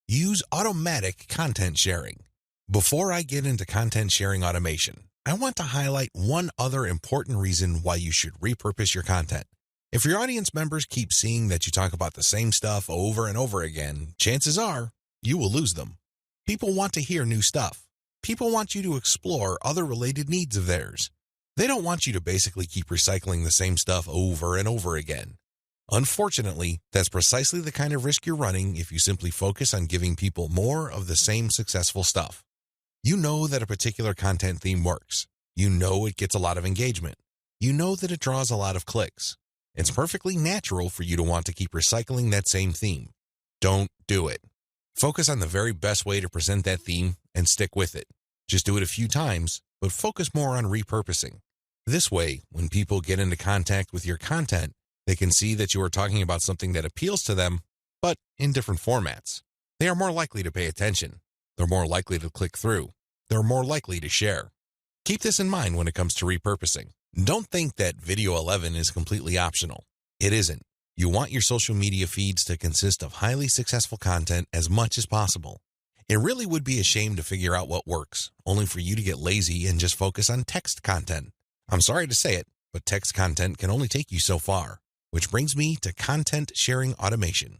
Use automatic content sharing. Before I get into content sharing automation, I want to highlight one other important reason why you should repurpose your content. If your audience members keep seeing that you talk about the same stuff over and over again, chances are you will lose them. People want to hear new stuff. People want you to explore other related needs of theirs. They don't want you to basically keep recycling the same stuff over and over again. Unfortunately, that's precisely the kind of risk you're running if you simply focus on giving people more of the same successful stuff. You know that a particular content theme works. You know it gets a lot of engagement. You know that it draws a lot of clicks. It's perfectly natural for you to want to keep recycling that same theme. Don't do it. Focus on the very best way to present that theme and stick with it. Just do it a few times, but focus more on repurposing. This way, when people get into contact with your content, they can see that you are talking about something that appeals to them, but in different formats. They are more likely to pay attention. They're more likely to click through. They're more likely to share. Keep this in mind when it comes to repurposing. Don't think that Video 11 is completely optional. It isn't. You want your social media feeds to consist of highly successful content as much as possible. It really would be a shame to figure out what works, only for you to get lazy and just focus on text content. I'm sorry to say it, but text content can only take you so far. Which brings me to content sharing automation.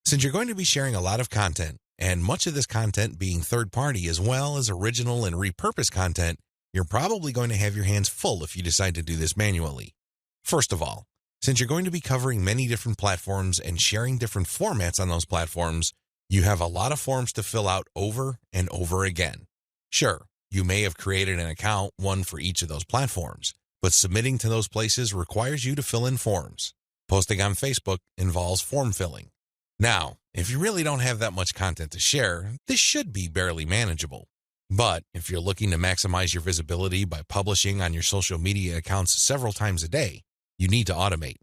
Since you're going to be sharing a lot of content, and much of this content being third-party as well as original and repurposed content, you're probably going to have your hands full if you decide to do this manually. First of all, since you're going to be covering many different platforms and sharing different formats on those platforms, you have a lot of forms to fill out over and over again. Sure, you may have created an account, one for each of those platforms, but submitting to those places requires you to fill in forms. Posting on Facebook involves form filling. Now, if you really don't have that much content to share, this should be barely manageable. But if you're looking to maximize your visibility by publishing on your social media accounts several times a day, you need to automate.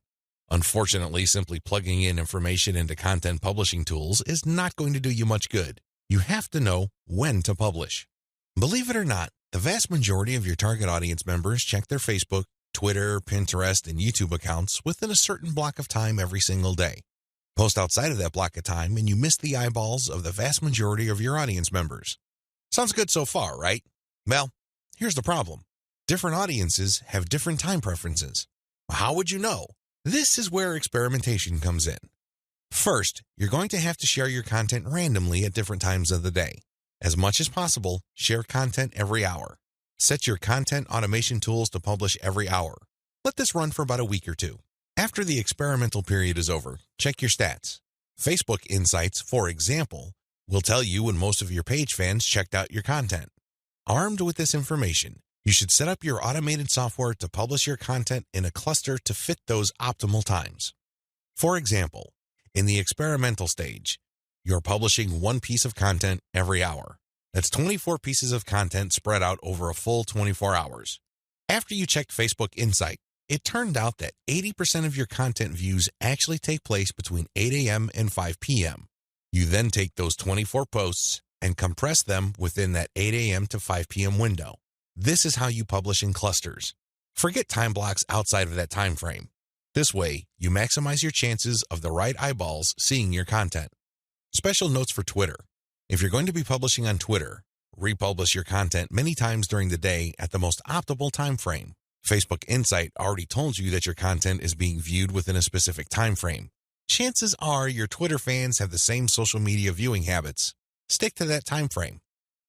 Unfortunately, simply plugging in information into content publishing tools is not going to do you much good. You have to know when to publish. Believe it or not, the vast majority of your target audience members check their Facebook, Twitter, Pinterest, and YouTube accounts within a certain block of time every single day. Post outside of that block of time and you miss the eyeballs of the vast majority of your audience members. Sounds good so far, right? Well, here's the problem. Different audiences have different time preferences. How would you know? This is where experimentation comes in. First, you're going to have to share your content randomly at different times of the day. As much as possible, share content every hour. Set your content automation tools to publish every hour. Let this run for about a week or two. After the experimental period is over, check your stats. Facebook Insights, for example, will tell you when most of your page fans checked out your content. Armed with this information, you should set up your automated software to publish your content in a cluster to fit those optimal times. For example, in the experimental stage, you're publishing one piece of content every hour. That's 24 pieces of content spread out over a full 24 hours. After you checked Facebook Insight, it turned out that 80% of your content views actually take place between 8 a.m. and 5 p.m. You then take those 24 posts and compress them within that 8 a.m. to 5 p.m. window. This is how you publish in clusters. Forget time blocks outside of that time frame. This way, you maximize your chances of the right eyeballs seeing your content. Special notes for Twitter. If you're going to be publishing on Twitter, republish your content many times during the day at the most optimal time frame. Facebook Insight already told you that your content is being viewed within a specific time frame. Chances are your Twitter fans have the same social media viewing habits. Stick to that time frame.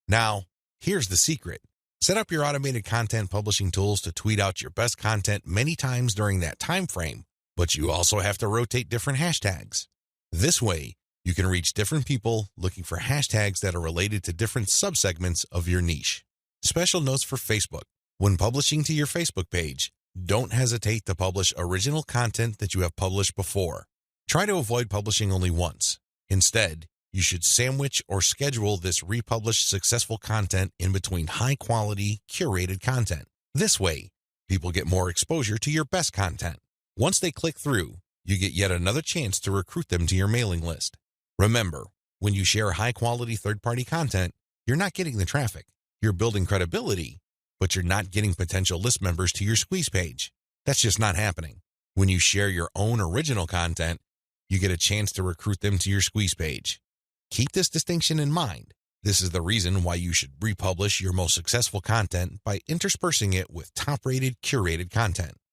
Now, here's the secret. Set up your automated content publishing tools to tweet out your best content many times during that time frame, but you also have to rotate different hashtags. This way, you can reach different people looking for hashtags that are related to different subsegments of your niche. Special notes for Facebook. When publishing to your Facebook page, don't hesitate to publish original content that you have published before. Try to avoid publishing only once. Instead, you should sandwich or schedule this republished successful content in between high-quality, curated content. This way, people get more exposure to your best content. Once they click through, you get yet another chance to recruit them to your mailing list. Remember, when you share high-quality third-party content, you're not getting the traffic. You're building credibility, but you're not getting potential list members to your squeeze page. That's just not happening. When you share your own original content, you get a chance to recruit them to your squeeze page. Keep this distinction in mind. This is the reason why you should republish your most successful content by interspersing it with top-rated, curated content.